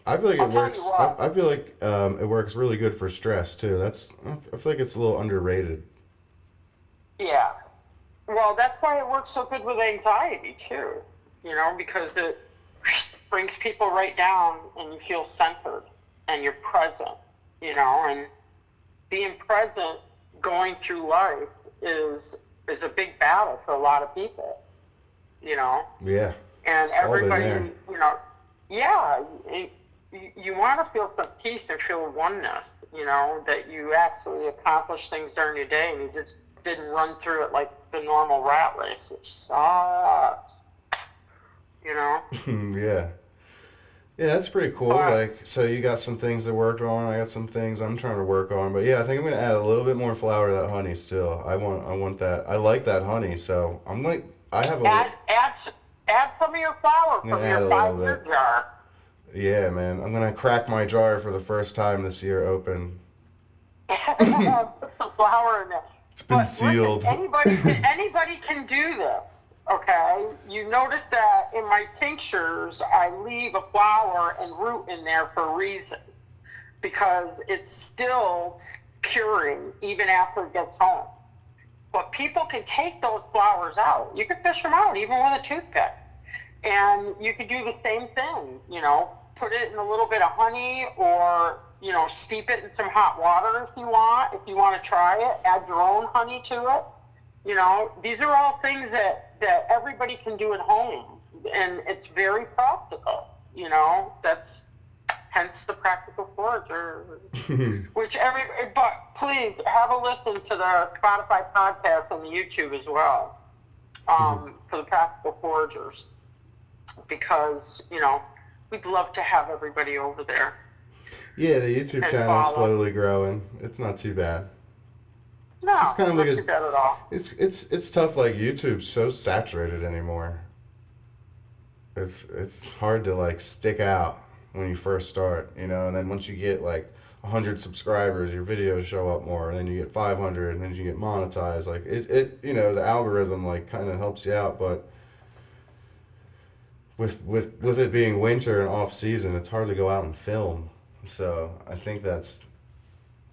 I feel like it works. I feel like it works really good for stress too. I feel like it's a little underrated. Yeah. Well, that's why it works so good with anxiety too. Because it brings people right down, and you feel centered, and you're present. And being present going through life is a big battle for a lot of people. Yeah. And everybody, yeah. You want to feel some peace and feel oneness, that you actually accomplished things during your day, and you just didn't run through it like the normal rat race, which sucks, Yeah. Yeah, that's pretty cool. So you got some things to work on. I got some things I'm trying to work on. But yeah, I think I'm gonna add a little bit more flour to that honey still. I want that. I like that honey, so I'm like, I have add some of your flour from your 5-year jar. Yeah, man. I'm gonna crack my jar for the first time this year open. Put some flour in there. It's been sealed. Listen, anybody can do this. Okay, you notice that in my tinctures, I leave a flower and root in there for a reason, because it's still curing even after it gets home. But people can take those flowers out. You can fish them out even with a toothpick, and you could do the same thing. Put it in a little bit of honey, or steep it in some hot water if you want. If you want to try it, add your own honey to it. These are all things that everybody can do at home, and it's very practical. That's hence the practical forager. But please have a listen to the Spotify podcast and the YouTube as well, for the practical foragers, because we'd love to have everybody over there. Yeah, the YouTube channel is slowly growing. It's not too bad. No, it's kind of not too bad at all. It's tough. Like, YouTube's so saturated anymore. It's hard to stick out when you first start, and then once you get 100 subscribers, your videos show up more, and then you get 500, and then you get monetized. The algorithm kind of helps you out, but with it being winter and off season, it's hard to go out and film. So I think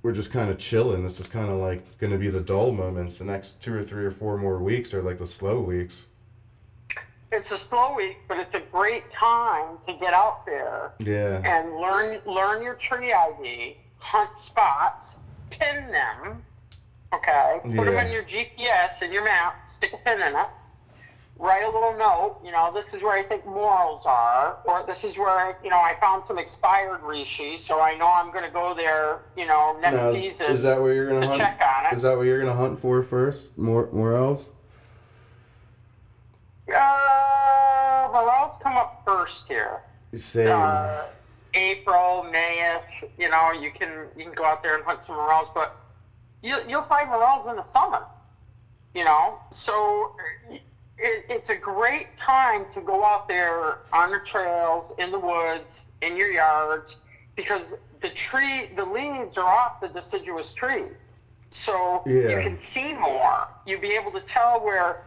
we're just kind of chilling. This is kind of going to be the dull moments. The next 2 or 3 or 4 more weeks are the slow weeks. It's a slow week, but it's a great time to get out there. Yeah. And learn your tree ID, hunt spots, pin them. Okay. Put them in your GPS and your map. Stick a pin in it. Write a little note, this is where I think morels are, or this is where, I found some expired reishi, so I know I'm going to go there, next season. Is that where you're going to hunt? Check on it. Is that what you're going to hunt for first? Morels? Morels come up first here. Same. April, May-ish, you can go out there and hunt some morels, but you'll find morels in the summer, so it's a great time to go out there on the trails, in the woods, in your yards, because the leaves are off the deciduous tree. So you can see more. You'll be able to tell where,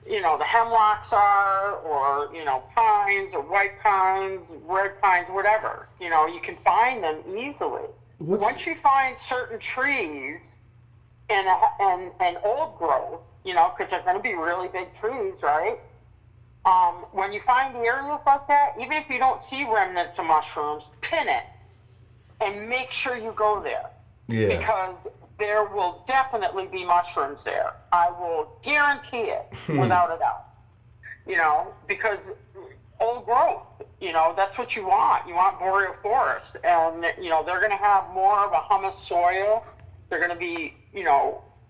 the hemlocks are, or, pines, or white pines, red pines, whatever. You can find them easily. Once you find certain trees and old growth, because they're going to be really big trees, right? When you find areas like that, even if you don't see remnants of mushrooms, pin it and make sure you go there. Yeah. Because there will definitely be mushrooms there. I will guarantee it without a doubt. Because old growth, that's what you want. You want boreal forest. And, they're going to have more of a humus soil. They're going to be,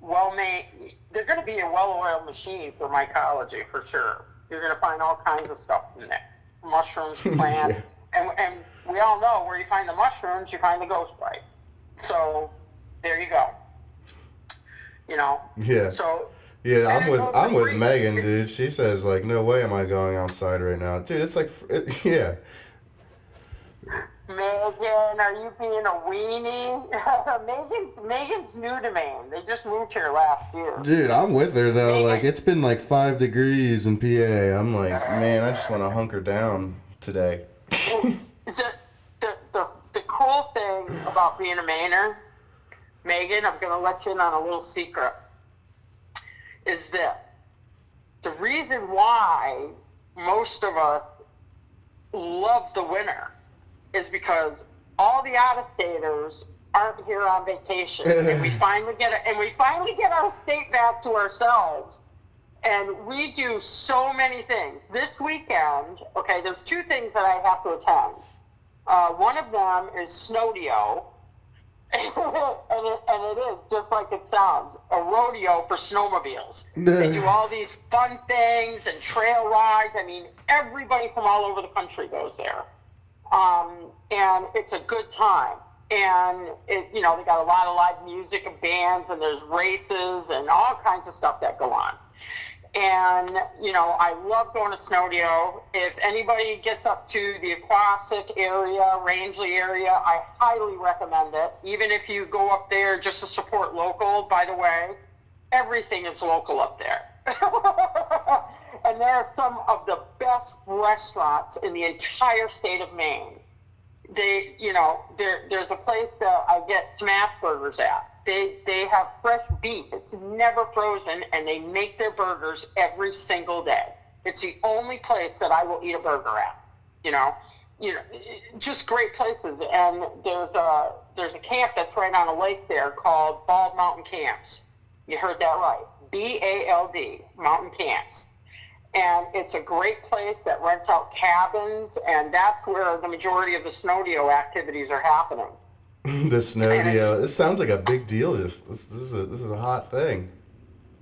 well-made. They're going to be a well-oiled machine for mycology, for sure. You're going to find all kinds of stuff in there. Mushrooms, plants. And we all know where you find the mushrooms, you find the ghost bite. So there you go. Yeah. So Yeah, And it will I'm with re Megan, dude. She says like, no way am I going outside right now, dude. It's like, yeah, Megan, are you being a weenie? Megan's new to Maine. They just moved here last year. dude. I'm with her though. Like, Megan, it's been like 5 degrees in PA. I'm like, man, I just want to hunker down today. the, the cool thing about being a Mainer, Megan, I'm going to let you in on a little secret, is this. The reason why most of us love the winter is because all the out-of-staters aren't here on vacation, and we finally get our state back to ourselves. And we do so many things. This weekend, okay, there's 2 things that I have to attend. One of them is Snowdeo, and it is just like it sounds, a rodeo for snowmobiles. They do all these fun things and trail rides. I mean, everybody from all over the country goes there. And it's a good time. And, they got a lot of live music and bands, and there's races and all kinds of stuff that go on. And, I love going to Snowdeo. If anybody gets up to the Aquasic area, Rangeley area, I highly recommend it. Even if you go up there just to support local, by the way, everything is local up there. And there are some of the best restaurants in the entire state of Maine. There's a place that I get smash burgers at. They have fresh beef. It's never frozen, and they make their burgers every single day. It's the only place that I will eat a burger at. Just great places. And there's a camp that's right on a lake there called Bald Mountain Camps. You heard that right. BALD, Mountain Camps. And it's a great place that rents out cabins, and that's where the majority of the Snowdeo activities are happening. The Snowdeo. This sounds like a big deal. This is a hot thing.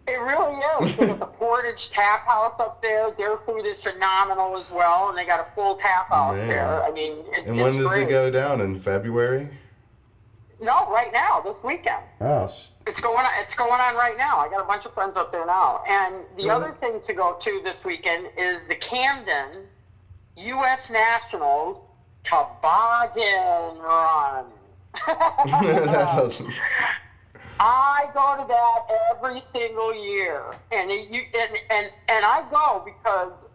It really is. They got the Portage Tap House up there. Their food is phenomenal as well, and they got a full tap house there. I mean, and when does it go down? In February? No, right now, this weekend. Oh. It's going on right now. I got a bunch of friends up there now. And the other thing to go to this weekend is the Camden U.S. Nationals Toboggan Run. That doesn't... I go to that every single year, and I go because,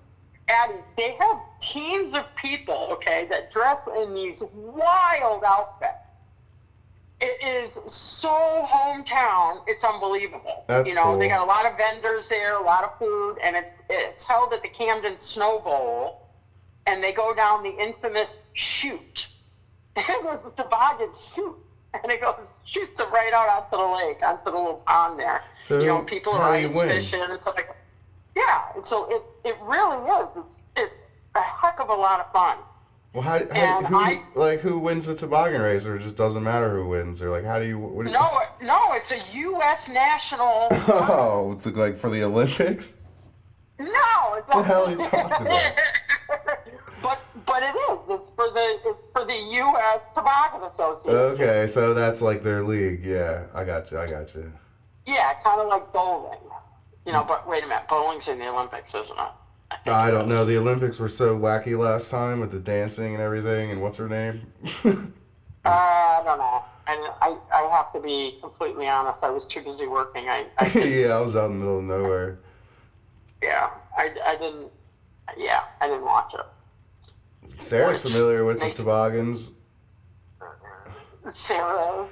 Addie, they have teams of people, okay, that dress in these wild outfits. It is so hometown, it's unbelievable. That's cool. They got a lot of vendors there, a lot of food, and it's held at the Camden Snow Bowl, and they go down the infamous chute. There's a toboggan chute, and it shoots them right out onto the lake, onto the little pond there. So people are ice fishing and stuff like that. Yeah, and so it really is. It's a heck of a lot of fun. Well, who wins the toboggan race, or it just doesn't matter who wins, or like how do you? No, it's a U.S. national. Oh, it's like for the Olympics. No, it's what the hell are you talking about? But it is. It's for the U.S. Toboggan Association. Okay, so that's like their league. Yeah, I got you. Yeah, kind of like bowling. But wait a minute, bowling's in the Olympics, isn't it? I don't know. The Olympics were so wacky last time with the dancing and everything. And what's her name? I don't know. I have to be completely honest. I was too busy working. I was out in the middle of nowhere. Yeah, I didn't. Yeah, I didn't watch it. Sarah's familiar with the toboggans. Sarah.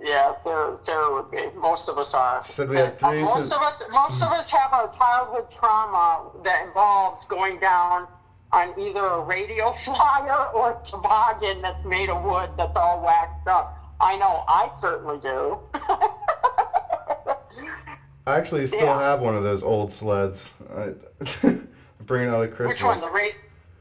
Yeah, Sarah would be. Most of us are. She said we had three. Most of us have our childhood trauma that involves going down on either a radio flyer or a toboggan that's made of wood that's all waxed up. I know, I certainly do. I actually still have one of those old sleds. I'm bringing out at Christmas. Which one?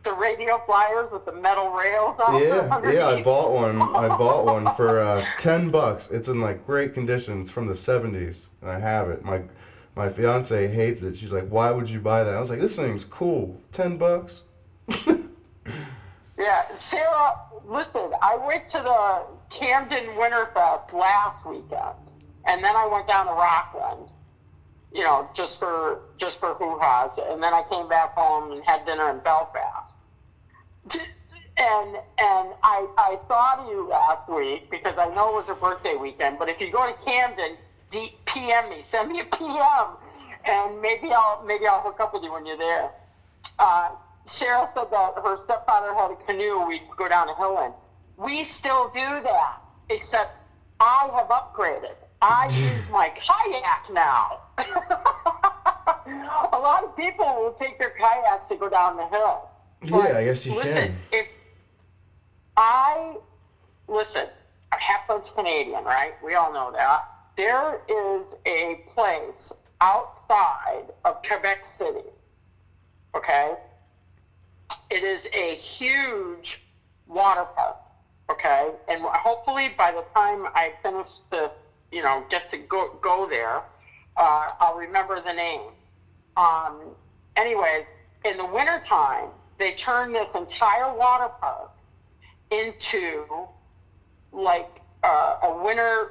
The radio flyers with the metal rails on them? Yeah, I bought one for $10. It's in like great condition. It's from the 70s, and I have it. My fiance hates it. She's like, "Why would you buy that?" I was like, "This thing's cool. $10." Yeah, Sarah, listen, I went to the Camden Winterfest last weekend, and then I went down to Rockland. just for hoo-has. And then I came back home and had dinner in Belfast. And I thought of you last week because I know it was your birthday weekend. But if you go to Camden, PM me, send me a PM, and maybe I'll hook up with you when you're there. Sarah said that her stepfather had a canoe we'd go down a hill in. We still do that, except I have upgraded. I use my kayak now. A lot of people will take their kayaks to go down the hill. But yeah, I guess you can. Listen, half French Canadian, right? We all know that. There is a place outside of Quebec City, okay? It is a huge water park, okay? And hopefully by the time I finish this, get to go there, I'll remember the name. Anyways, in the wintertime, they turn this entire water park into like a winter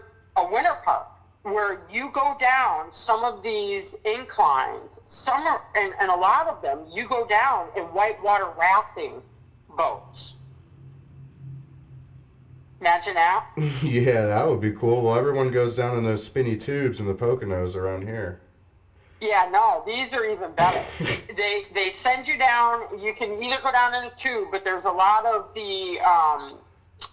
park where you go down some of these inclines, and a lot of them you go down in whitewater rafting boats. Imagine that. Yeah, that would be cool. Well, everyone goes down in those spinny tubes in the Poconos around here. Yeah, no, these are even better. They send you down. You can either go down in a tube, but there's a lot of the.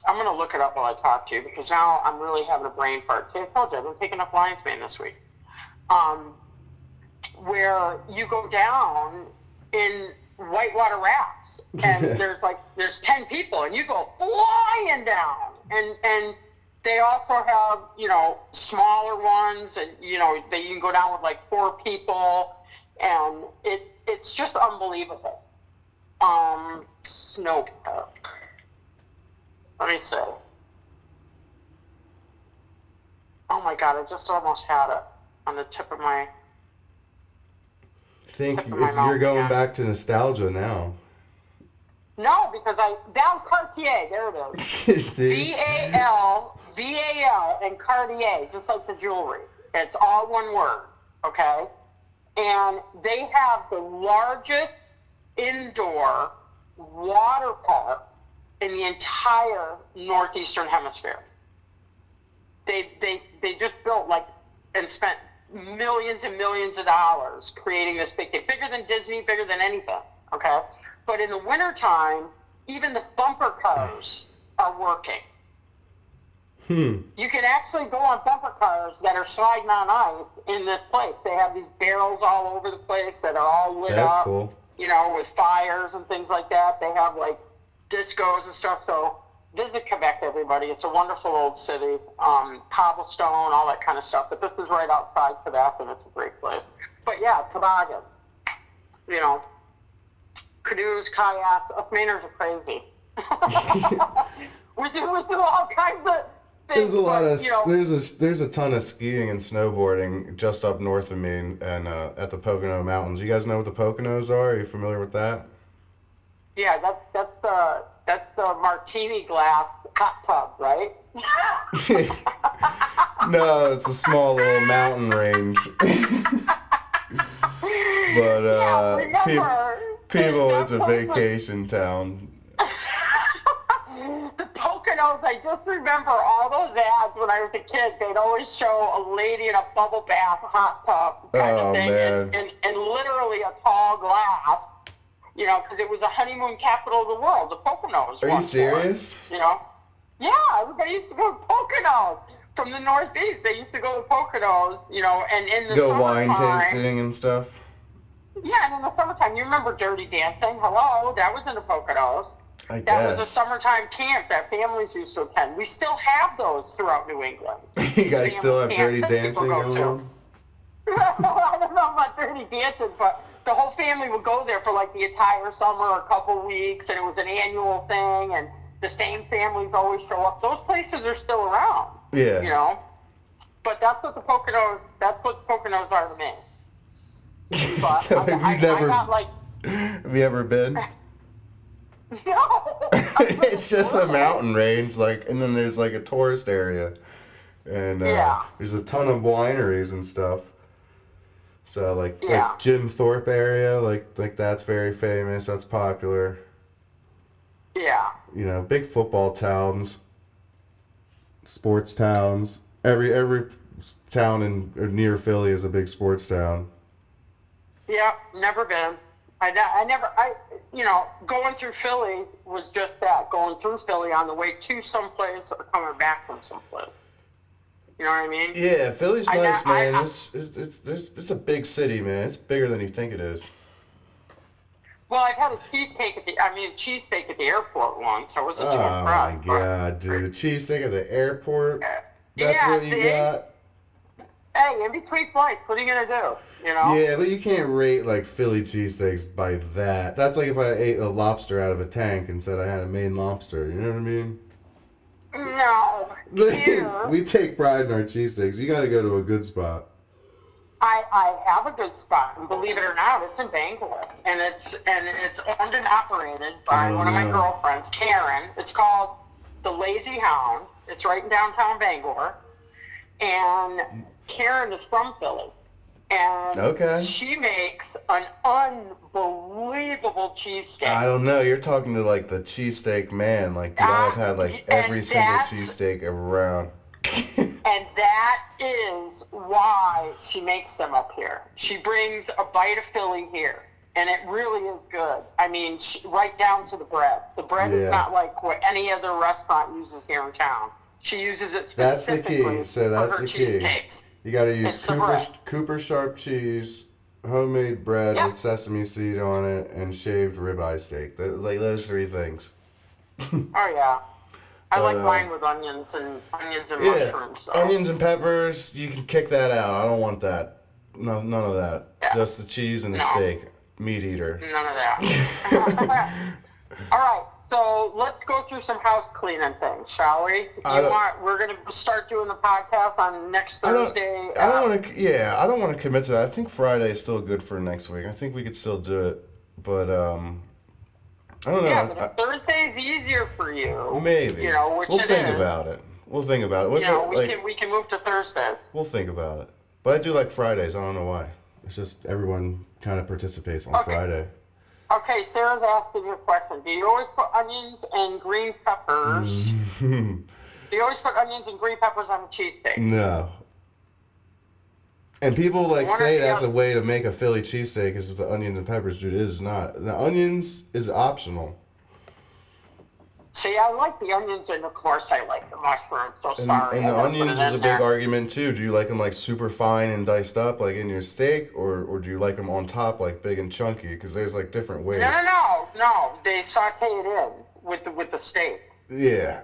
I'm going to look it up while I talk to you because now I'm really having a brain fart. See, I told you I've been taking up Lion's Mane this week. Where you go down in whitewater rafts, and there's 10 people, and you go flying down, and they also have smaller ones, and you can go down with like 4 people, and it's just unbelievable. Snow park. Let me see. Oh my God, I just almost had it on the tip of my. I think you're going back to nostalgia now. No, because down Cartier, there it is. VAL and Cartier, just like the jewelry. It's all one word, okay? And they have the largest indoor water park in the entire northeastern hemisphere. They just built and spent millions and millions of dollars creating this big thing, bigger than Disney, bigger than anything, okay? But in the wintertime, even the bumper cars are working. You can actually go on bumper cars that are sliding on ice in this place. They have these barrels all over the place that are all lit up. That's cool. With fires and things like that. They have discos and stuff. So visit Quebec, everybody. It's a wonderful old city. Cobblestone, all that kind of stuff. But this is right outside Quebec, and it's a great place. But yeah, toboggans. Canoes, kayaks. Us Mainers are crazy. we do all kinds of things. There's a lot of there's a ton of skiing and snowboarding just up north of me and at the Pocono Mountains. You guys know what the Poconos are? Are you familiar with that? Yeah, that's the martini glass hot tub, right? No, it's a small little mountain range. But people, it's a vacation town. The Poconos, I just remember all those ads when I was a kid. They'd always show a lady in a bubble bath hot tub kind of thing, man. And literally a tall glass, because it was a honeymoon capital of the world, the Poconos. Are you serious? Yeah, everybody used to go to Poconos. From the Northeast, they used to go to Poconos, and in the go summertime, wine tasting and stuff. Yeah, and in the summertime, you remember Dirty Dancing? Hello, that was in the Poconos. I guess. That was a summertime camp that families used to attend. We still have those throughout New England. You guys still have Dirty Dancing going on? I don't know about Dirty Dancing, but the whole family would go there for the entire summer, a couple weeks, and it was an annual thing, and the same families always show up. Those places are still around. Yeah. But that's what the Poconos are to me. But So have you ever been? No. It's just a mountain range, and then there's a tourist area, and there's a ton of wineries and stuff. So like Jim Thorpe area, like that's very famous. That's popular. Yeah. You know, big football towns, sports towns. Every town in or near Philly is a big sports town. Yeah, never been. Going through Philly was just that. Going through Philly on the way to someplace or coming back from someplace. You know what I mean? Yeah, Philly's nice, man. It's a big city, man. It's bigger than you think it is. Well, I've had a cheesesteak at the airport once. I wasn't too Oh impressed. my god, dude. Cheesesteak at the airport? That's what you got? Hey, in between flights, what are you going to do? You know? Yeah, but you can't rate like Philly cheesesteaks by that. That's like if I ate a lobster out of a tank and said I had a Maine lobster. You know what I mean? No. We take pride in our cheesesteaks. You got to go to a good spot. I have a good spot, and believe it or not, it's in Bangor, and it's owned and operated by one of my girlfriends, Karen. It's called the Lazy Hound. It's right in downtown Bangor, and Karen is from Philly, and she makes an unbelievable cheesesteak. I don't know. You're talking to like the cheesesteak man. Like, dude, I've had like every single cheesesteak around. And that is why she makes them up here. She brings a bite of Philly here, and it really is good. I mean, right down to the bread. The bread is not like what any other restaurant uses here in town. She uses it specifically for her cheesesteaks. You got to use Cooper sharp cheese, homemade bread with sesame seed on it, and shaved ribeye steak. Like those three things. Oh yeah. I like mine with onions and mushrooms. So. Onions and peppers, you can kick that out. I don't want that. No, none of that. Yeah. Just the cheese and the steak. Meat eater. None of that. All right, so let's go through some house cleaning things, shall we? We're going to start doing the podcast on next Thursday. I don't want to commit to that. I think Friday is still good for next week. I think we could still do it, but I don't know. Yeah, but if Thursday's easier for you, maybe. You know, which we'll think about it. We'll think about it. We can move to Thursdays. We'll think about it. But I do like Fridays. I don't know why. It's just everyone kind of participates on Friday. Okay, Sarah's asking you a question. Do you always put onions and green peppers? Do you always put onions and green peppers on a cheesesteak? No. And people say that's a way to make a Philly cheesesteak is with the onions and peppers. Dude, it is not. The onions is optional. See, I like the onions, and of course I like the mushrooms. So sorry. And the onions is a big argument too. Do you like them like super fine and diced up like in your steak, or do you like them on top like big and chunky? Because there's like different ways. No. They saute it in with the steak. Yeah.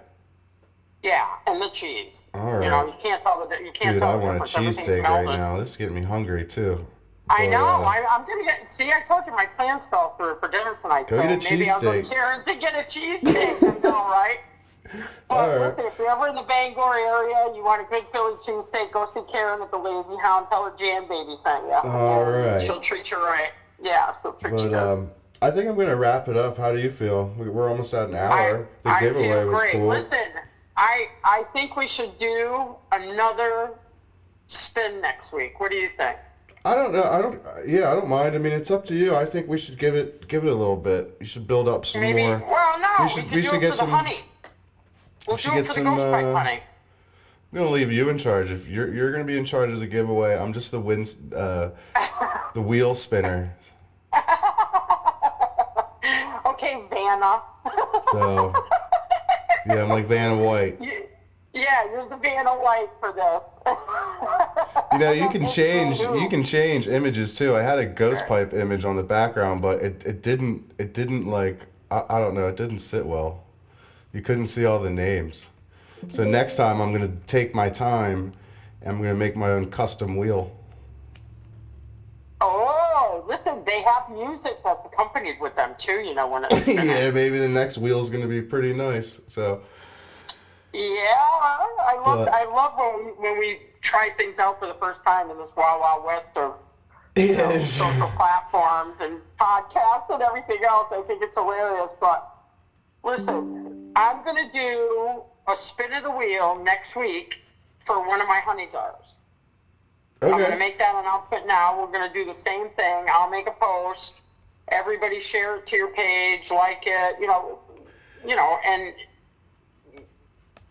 Yeah, and the cheese. All right. You know, you can't tell the Dude, I want a cheesesteak right now. This is getting me hungry too. I know. I'm gonna get. See, I told you my plans fell through for dinner tonight. Go get a cheesesteak. Maybe I'll go to Sharon's and get a cheesesteak. All right. But listen, if you're ever in the Bangor area, you want a good Philly cheesesteak, go see Karen at the Lazy Hound. Tell her Jan Baby sent you. All right. She'll treat you right. Yeah, she'll treat you good. I think I'm gonna wrap it up. How do you feel? We're almost at an hour. The giveaway was cool. Listen. I think we should do another spin next week. What do you think? I don't know. I don't mind. I mean, it's up to you. I think we should give it a little bit. You should build up some more. Well, no, we should do it for the honey. We'll do it for the ghost pipe honey. I'm gonna leave you in charge. If you're gonna be in charge of the giveaway, I'm just the the wheel spinner. Okay, Vanna. So. Yeah, I'm like Vanna White. Yeah, you're the Vanna White for this. You know, you can change images too. I had a ghost pipe image on the background, but it didn't like I don't know, it didn't sit well. You couldn't see all the names. So next time I'm gonna take my time and I'm gonna make my own custom wheel. Oh, listen, they have music that's accompanied with them too, you know, when it's yeah, maybe the next wheel's gonna be pretty nice. So yeah, I love when we try things out for the first time in this Wild Wild West of social platforms and podcasts and everything else. I think it's hilarious. But listen, I'm gonna do a spin of the wheel next week for one of my honey jars. I'm going Okay. to make that announcement now. We're going to do the same thing. I'll make a post. Everybody share it to your page, like it, and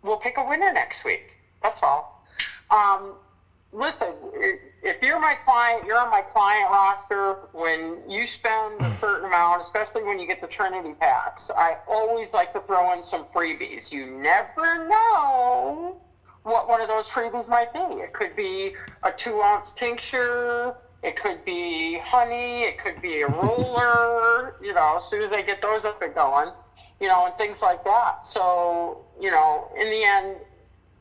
we'll pick a winner next week. That's all. Listen, if you're my client, you're on my client roster. When you spend a certain amount, especially when you get the Trinity packs, I always like to throw in some freebies. You never know what one of those freebies might be. It could be a 2-ounce tincture. It could be honey. It could be a roller. As soon as I get those up and going, and things like that. So, in the end,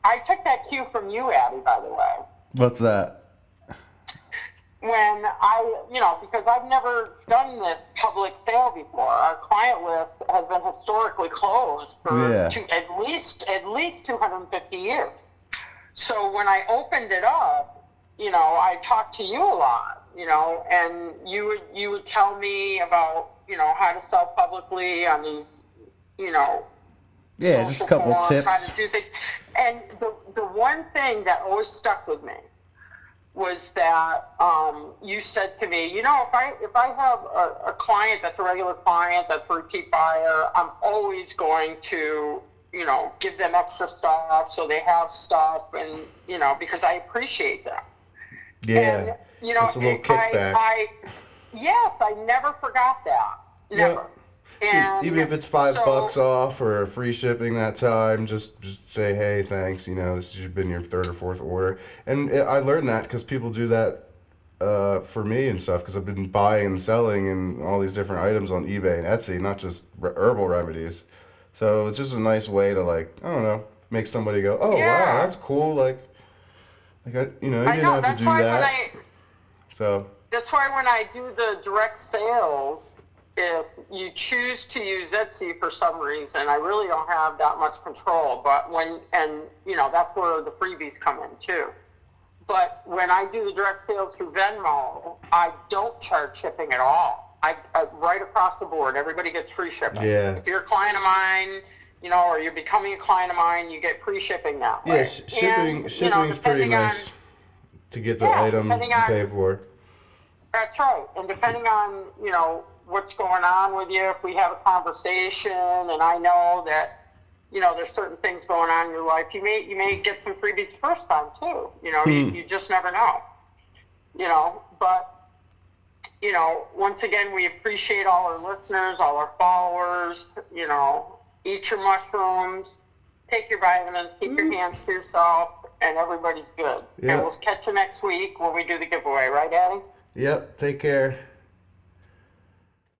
I took that cue from you, Abby, by the way. What's that? When because I've never done this public sale before. Our client list has been historically closed for at least 250 years. So when I opened it up, I talked to you a lot, and you would tell me about, how to sell publicly on these, just a couple forums, tips. how to do things. And the one thing that always stuck with me was that you said to me, if I have a client that's a regular client, that's a repeat buyer, I'm always going to, give them extra stuff so they have stuff, and, because I appreciate them. Yeah, and, it's a little kickback. Yes, I never forgot that. Never. Yep. And even if it's $5 off or free shipping that time, just say, hey, thanks. This has been your third or fourth order, and I learned that because people do that for me and stuff. Because I've been buying and selling and all these different items on eBay and Etsy, not just herbal remedies. So it's just a nice way to make somebody go, oh wow, that's cool. You didn't have to do that. That's why when I do the direct sales, if you choose to use Etsy for some reason, I really don't have that much control. But that's where the freebies come in too. But when I do the direct sales through Venmo, I don't charge shipping at all. I right across the board, everybody gets free shipping. Yeah. If you're a client of mine, or you're becoming a client of mine, you get free shipping that way. Yeah, shipping's pretty nice to get the item you pay for. That's right. And depending on, what's going on with you, if we have a conversation and I know that, there's certain things going on in your life, you may get some freebies the first time too. You just never know. But, once again, we appreciate all our listeners, all our followers, eat your mushrooms, take your vitamins, keep your hands to yourself, and everybody's good. Yep. And we'll catch you next week when we do the giveaway, right, Addie? Yep, take care.